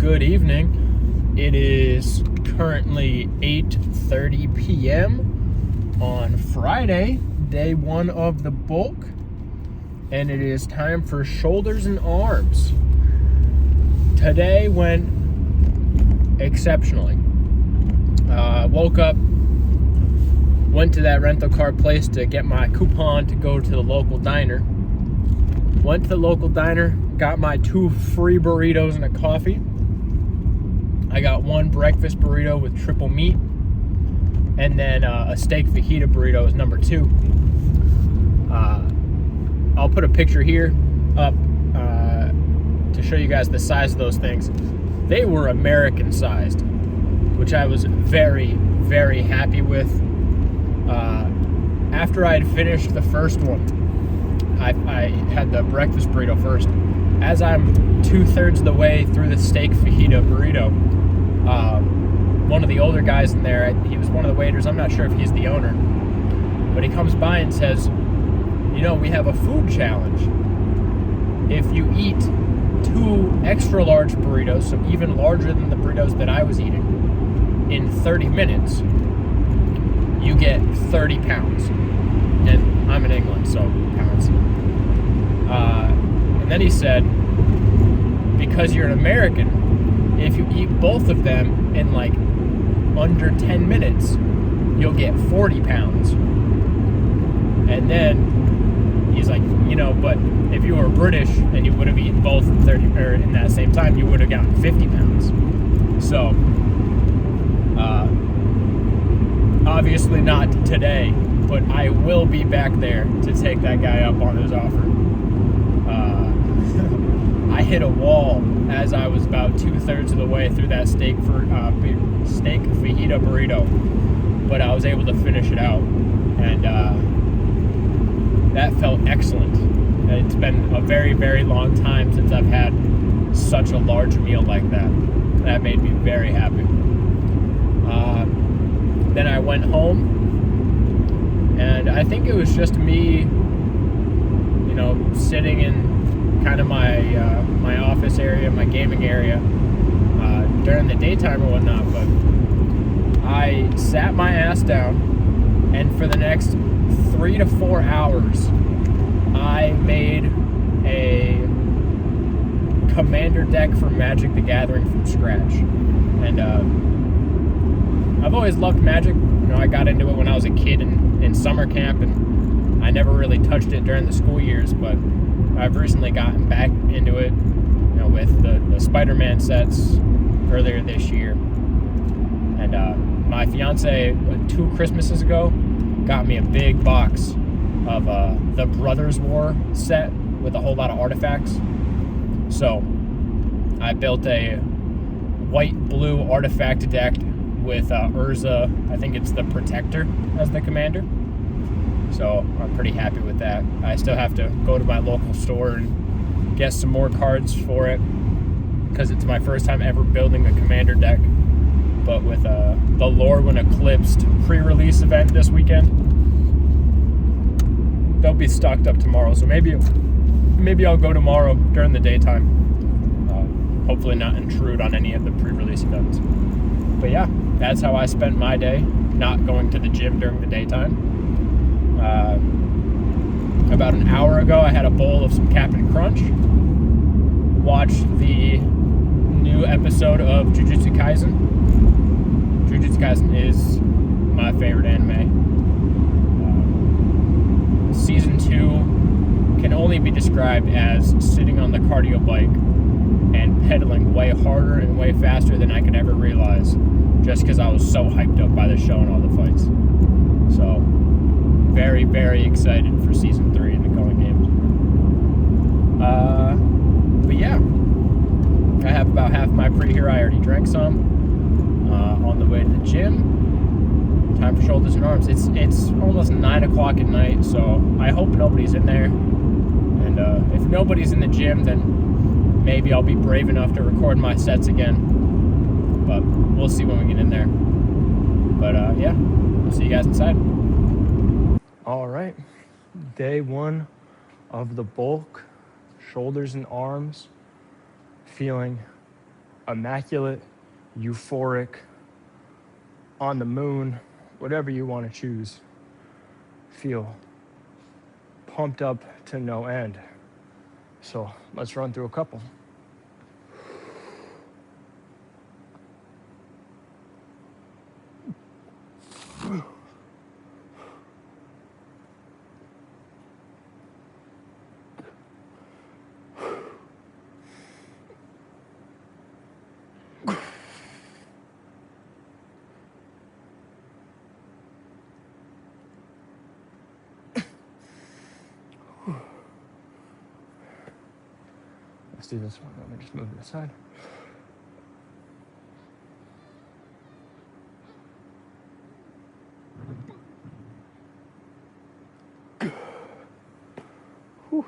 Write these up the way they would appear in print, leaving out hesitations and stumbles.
Good evening. It is currently 8:30 p.m. on Friday, day one of the bulk, and it is time for shoulders and arms. Today went exceptionally. Woke up, went to that rental car place to get my coupon to go to the local diner. Went to the local diner, got my 2 free burritos and a coffee. I got 1 breakfast burrito with triple meat, and then a steak fajita burrito is number 2. I'll put a picture here up to show you guys the size of those things. They were American sized, which I was very, very happy with. After I had finished the first one, I had the breakfast burrito first. As I'm 2/3 of the way through the steak fajita burrito, one of the older guys in there, he was one of the waiters, I'm not sure if he's the owner, but he comes by and says, we have a food challenge. If you eat 2 extra large burritos, so even larger than the burritos that I was eating, in 30 minutes, you get 30 pounds. And I'm in England, so pounds. And then he said, because you're an American, if you eat both of them in like under 10 minutes, you'll get 40 pounds. And then he's like, but if you were British and you would have eaten both in 30 or in that same time, you would have gotten 50 pounds. So, obviously not today, but I will be back there to take that guy up on his offer. I hit a wall as I was about 2/3 of the way through that steak fajita burrito, but I was able to finish it out, and that felt excellent. It's been a very, very long time since I've had such a large meal like that. That made me very happy. Then I went home, and I think it was just me, sitting in kind of my office area, my gaming area, during the daytime or whatnot, but I sat my ass down, and for the next 3 to 4 hours, I made a commander deck for Magic the Gathering from scratch. And I've always loved Magic. I got into it when I was a kid in summer camp, and I never really touched it during the school years, but I've recently gotten back into it, with the Spider-Man sets earlier this year. And my fiance, 2 Christmases ago, got me a big box of the Brothers War set with a whole lot of artifacts. So I built a white-blue artifact deck with Urza, I think it's the Protector, as the commander. So I'm pretty happy with that. I still have to go to my local store and get some more cards for it, because it's my first time ever building a commander deck. But with the Lorwyn Eclipsed pre-release event this weekend, they'll be stocked up tomorrow. So maybe I'll go tomorrow during the daytime. Hopefully not intrude on any of the pre-release events. But yeah, that's how I spent my day, not going to the gym during the daytime. About an hour ago, I had a bowl of some Cap'n Crunch, watched the new episode of Jujutsu Kaisen. Jujutsu Kaisen is my favorite anime. Season 2 can only be described as sitting on the cardio bike and pedaling way harder and way faster than I could ever realize, just because I was so hyped up by the show and all the fights. So, very, very excited for Season 3 in the coming games. But yeah, I have about half my pre here. I already drank some on the way to the gym. Time for shoulders and arms. It's almost 9 o'clock at night, so I hope nobody's in there. And if nobody's in the gym, then maybe I'll be brave enough to record my sets again. But we'll see when we get in there. But yeah, I'll see you guys inside. All right, day 1 of the bulk, shoulders and arms, feeling immaculate, euphoric, on the moon, whatever you want to choose. Feel pumped up to no end. So let's run through a couple. Let's do this one. Let me just move it aside. Whew.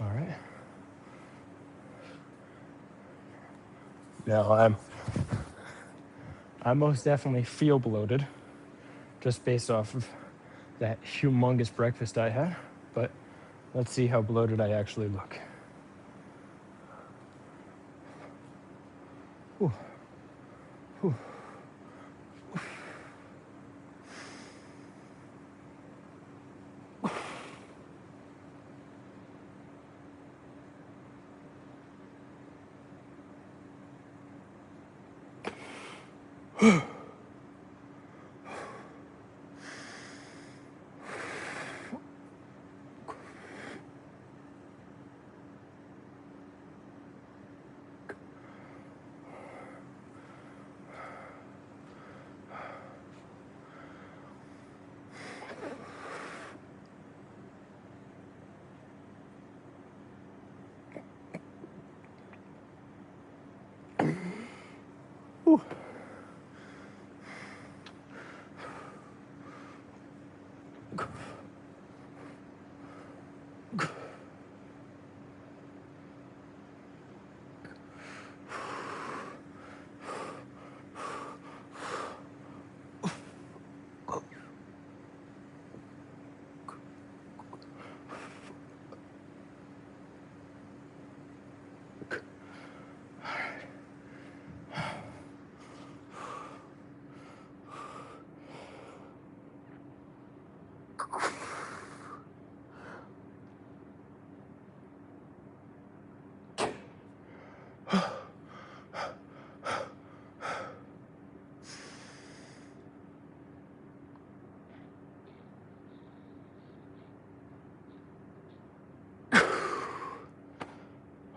All right. Now I most definitely feel bloated, just based off of that humongous breakfast I had. But let's see how bloated I actually look. Whew. Whew. Whew.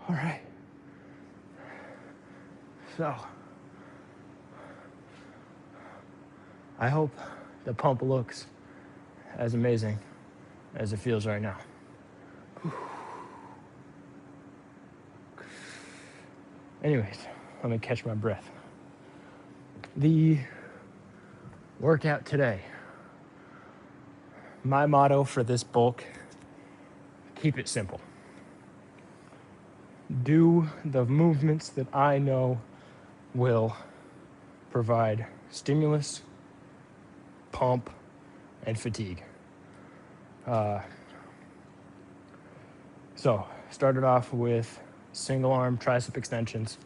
All right. So, I hope the pump looks as amazing as it feels right now. Anyways, let me catch my breath. The workout today. My motto for this bulk, keep it simple. Do the movements that I know will provide stimulus, pump, and fatigue. So, started off with single arm tricep extensions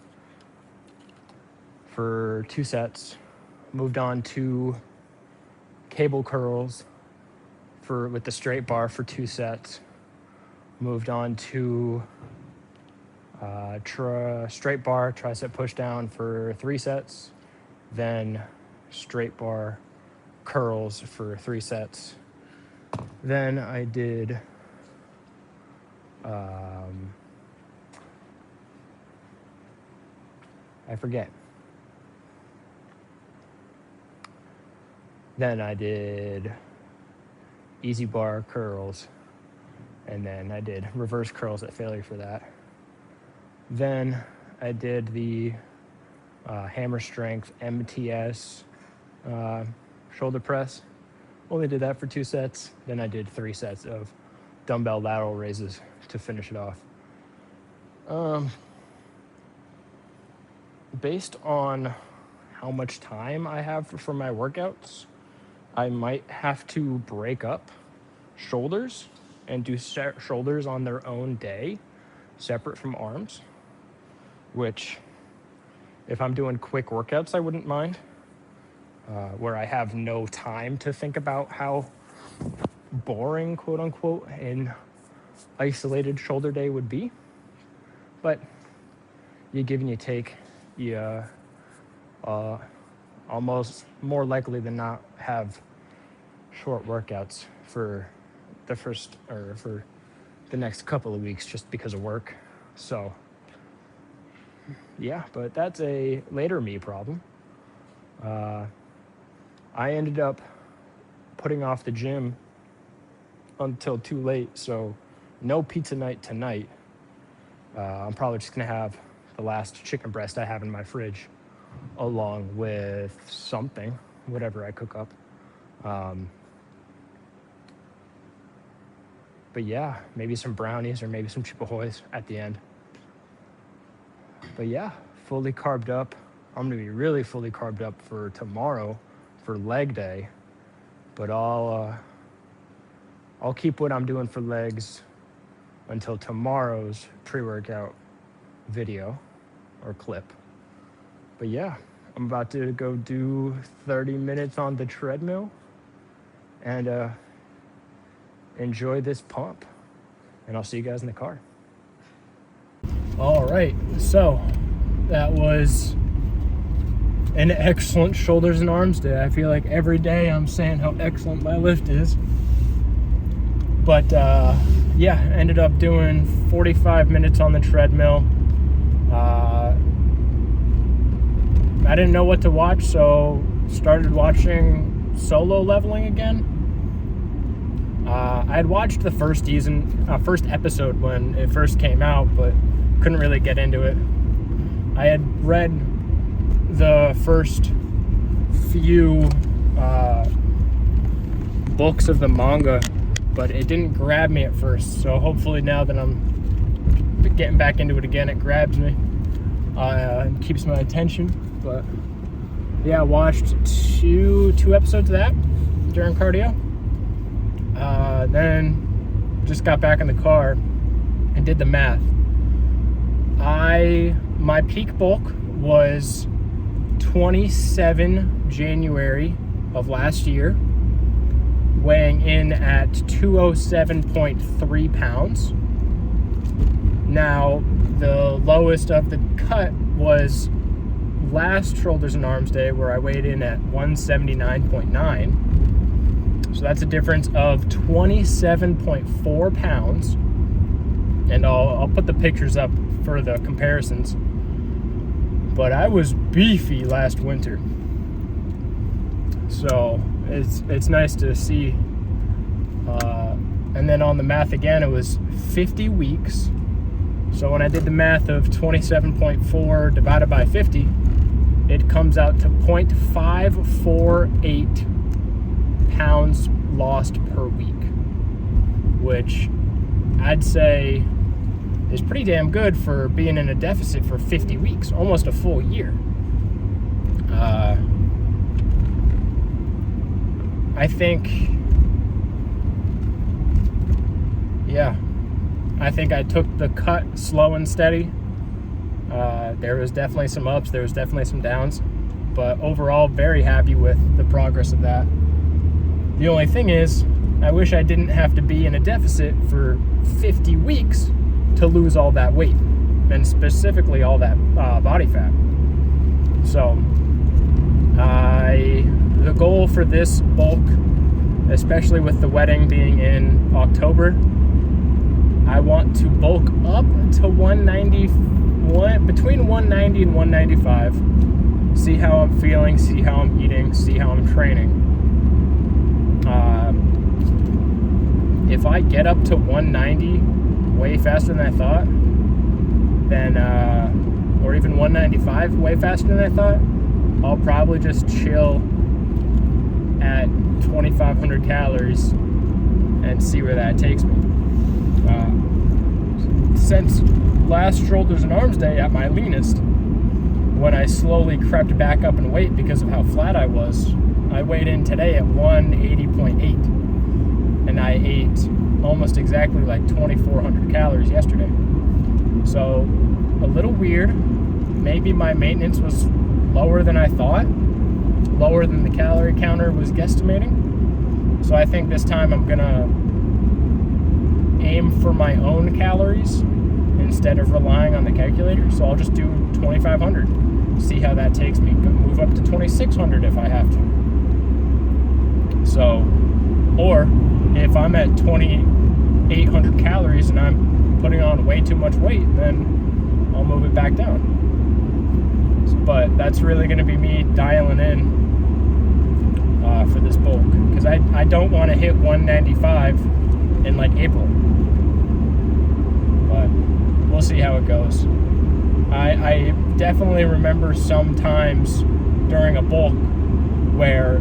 for 2 sets. Moved on to cable curls with the straight bar for 2 sets. Moved on to straight bar tricep push down for 3 sets. Then straight bar curls for 3 sets. Then I did I forget. Then I did easy bar curls, and then I did reverse curls at failure for that. Then I did the hammer strength MTS shoulder press only did that for 2 sets. Then I did 3 sets of dumbbell lateral raises to finish it off. Based on how much time I have for my workouts, I might have to break up shoulders and do shoulders on their own day, separate from arms, which if I'm doing quick workouts, I wouldn't mind, where I have no time to think about how boring, quote unquote, an isolated shoulder day would be. But you give and you take, you almost more likely than not have short workouts for for the next couple of weeks just because of work. So yeah, but that's a later me problem. I ended up putting off the gym until too late, so no pizza night tonight. I'm probably just gonna have the last chicken breast I have in my fridge along with something, whatever I cook up. But yeah, maybe some brownies or maybe some Chip-Ahoys at the end. But yeah, fully carbed up. I'm gonna be really fully carbed up for tomorrow for leg day. But I'll keep what I'm doing for legs until tomorrow's pre-workout video or clip. But yeah, I'm about to go do 30 minutes on the treadmill and enjoy this pump. And I'll see you guys in the car. All right, so that was an excellent shoulders and arms day. I feel like every day I'm saying how excellent my lift is. But yeah, ended up doing 45 minutes on the treadmill. I didn't know what to watch, so started watching Solo Leveling again. I had watched the first episode when it first came out, but couldn't really get into it. I had read the first few books of the manga, but it didn't grab me at first. So hopefully now that I'm getting back into it again, it grabs me, and keeps my attention. But yeah, I watched two episodes of that during cardio. Then just got back in the car and did the math. My peak bulk was 27 January of last year, weighing in at 207.3 pounds. Now, the lowest of the cut was last shoulders and arms day, where I weighed in at 179.9. So that's a difference of 27.4 pounds. And I'll put the pictures up for the comparisons. But I was beefy last winter. So it's nice to see. And then on the math again, it was 50 weeks. So when I did the math of 27.4 divided by 50, it comes out to 0.548 pounds lost per week, which I'd say is pretty damn good for being in a deficit for 50 weeks, almost a full year. I think I took the cut slow and steady. There was definitely some ups, there was definitely some downs, but overall very happy with the progress of that. The only thing is, I wish I didn't have to be in a deficit for 50 weeks to lose all that weight, and specifically all that body fat. So, the goal for this bulk, especially with the wedding being in October, I want to bulk up to 191, between 190 and 195. See how I'm feeling, see how I'm eating, see how I'm training. If I get up to 190 way faster than I thought, then, or even 195 way faster than I thought, I'll probably just chill at 2,500 calories and see where that takes me. Since last shoulders and arms day at my leanest, when I slowly crept back up in weight because of how flat I was, I weighed in today at 180.8, and I ate almost exactly like 2,400 calories yesterday. So a little weird. Maybe my maintenance was lower than I thought, lower than the calorie counter was guesstimating. So I think this time I'm gonna aim for my own calories instead of relying on the calculator. So I'll just do 2,500, see how that takes me, move up to 2,600 if I have to. So, or if I'm at 2,800 calories and I'm putting on way too much weight, then I'll move it back down. But that's really going to be me dialing in for this bulk, because I don't want to hit 195 in like April. But we'll see how it goes. I definitely remember some times during a bulk where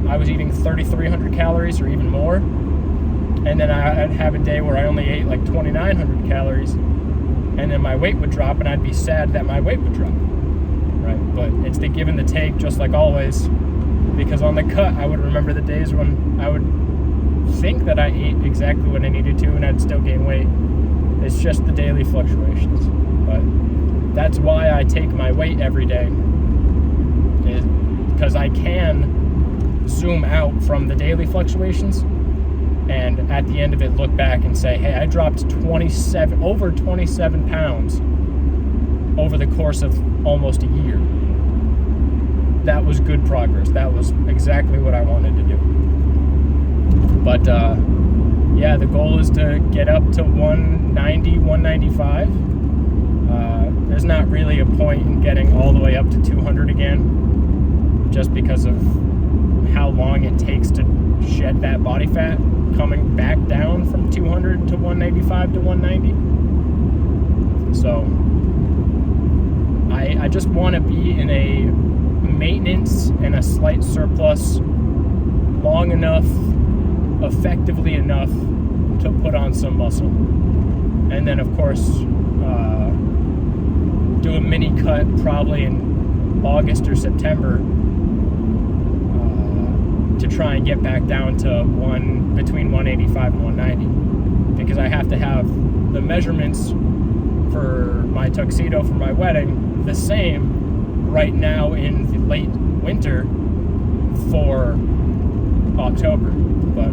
I was eating 3,300 calories or even more, and then I'd have a day where I only ate like 2,900 calories, and then my weight would drop, and I'd be sad that my weight would drop, right? But it's the give and the take, just like always, because on the cut, I would remember the days when I would think that I ate exactly what I needed to, and I'd still gain weight. It's just the daily fluctuations. But that's why I take my weight every day, because I can zoom out from the daily fluctuations, and at the end of it look back and say, hey, I dropped over 27 pounds over the course of almost a year. That was good progress. That was exactly what I wanted to do. But yeah, the goal is to get up to 190, 195. There's not really a point in getting all the way up to 200 again, just because of how long it takes to shed that body fat coming back down from 200 to 185 to 190. So I just want to be in a maintenance and a slight surplus long enough, effectively enough to put on some muscle. And then of course do a mini cut probably in August or September to try and get back down to between 185 and 190, because I have to have the measurements for my tuxedo for my wedding the same right now in the late winter for October. But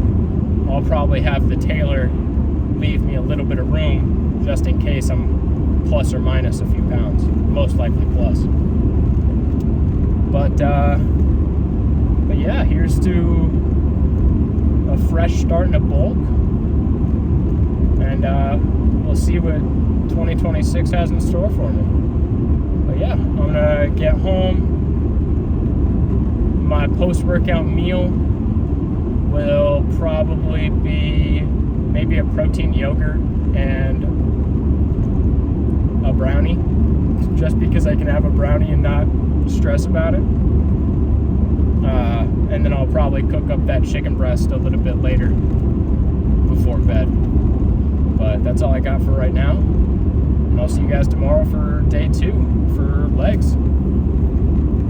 I'll probably have the tailor leave me a little bit of room just in case I'm plus or minus a few pounds, most likely plus. But yeah, here's to a fresh start in a bulk, and we'll see what 2026 has in store for me. But yeah, I'm gonna get home. My post-workout meal will probably be maybe a protein yogurt and a brownie, just because I can have a brownie and not stress about it. And then I'll probably cook up that chicken breast a little bit later before bed. But that's all I got for right now. And I'll see you guys tomorrow for day 2 for legs.